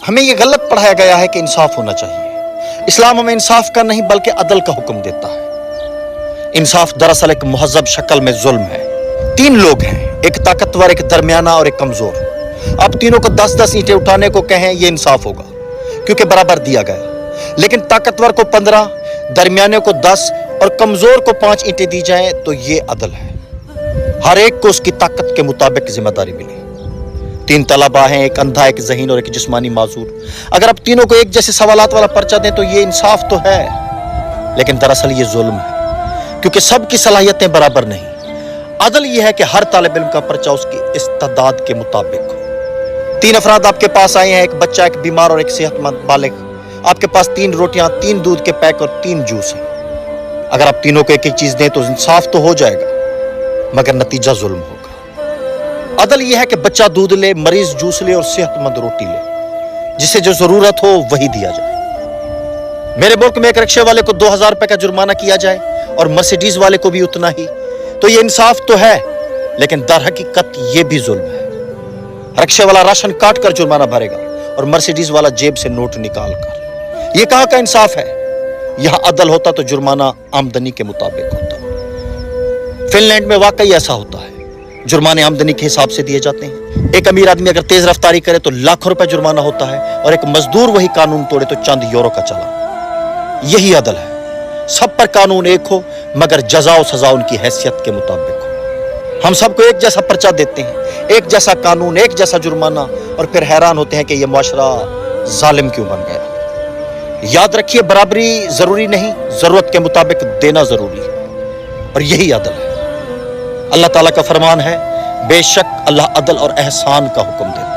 हमें ये गलत पढ़ाया गया है कि इंसाफ होना चाहिए। इस्लाम हमें इंसाफ का नहीं बल्कि अदल का हुक्म देता है। इंसाफ दरअसल एक मुहज़्ज़ब शक्ल में जुल्म है। 3 लोग हैं, एक ताकतवर, एक दरमियाना और एक कमजोर। अब तीनों को 10-10 ईंटें उठाने को कहें, ये इंसाफ होगा क्योंकि बराबर दिया गया। लेकिन ताकतवर को 15, दरमियाने को 10 और कमजोर को 5 ईंटें दी जाएं तो ये अदल है। हर एक को उसकी ताकत के मुताबिक जिम्मेदारी मिली। 3 तलबा हैं, एक अंधा, एक ज़हीन और एक जिस्मानी माजूर। अगर अब तीनों को एक जैसे सवालात वाला पर्चा दें तो ये इंसाफ तो है, लेकिन दरअसल ये जुल्म है क्योंकि सबकी सलाहियतें बराबर नहीं। अदल ये है कि हर तालिब इल्म का पर्चा उसकी इस्तिदाद के मुताबिक हो। 3 अफराद आपके पास आए हैं, एक बच्चा, एक बीमार और एक सेहतमंद बालिग। आपके पास 3 रोटियां, 3 दूध के पैक और 3 जूस हैं। अगर आप तीनों को एक एक चीज दें तो इंसाफ तो हो जाएगा, मगर नतीजा जुल्म होगा। अदल यह है कि बच्चा दूध ले, मरीज जूस ले और सेहतमंद रोटी ले। जिसे जो जरूरत हो वही दिया जाए। मेरे मुल्क में एक रिक्शे वाले को 2000 रुपए का जुर्माना किया जाए और मर्सिडीज वाले को भी उतना ही, तो ये इंसाफ तो है, लेकिन दर हकीकत ये भी जुल्म है। रिक्शे वाला राशन काट कर जुर्माना भरेगा और मर्सिडीज वाला जेब से नोट निकाल कर। ये कहाँ का इंसाफ है? यहां अदल होता तो जुर्माना आमदनी के मुताबिक होता। फिनलैंड में वाकई ऐसा होता है, जुर्माने आमदनी के हिसाब से दिए जाते हैं। एक अमीर आदमी अगर तेज रफ्तारी करे तो लाखों रुपए जुर्माना होता है और एक मजदूर वही कानून तोड़े तो चंद यूरो का चालान। यही अदल है, सब पर कानून एक हो मगर जजा और सजा उनकी हैसियत के मुताबिक हो। हम सबको एक जैसा पर्चा देते हैं, एक जैसा कानून, एक जैसा जुर्माना, और फिर हैरान होते हैं कि यह मुआशरा जालिम क्यों बन गया। याद रखिए, बराबरी जरूरी नहीं, जरूरत के मुताबिक देना जरूरी है, और यही अदल है। अल्लाह ताला का फरमान है, बेशक अल्लाह अदल और एहसान का हुक्म देता है।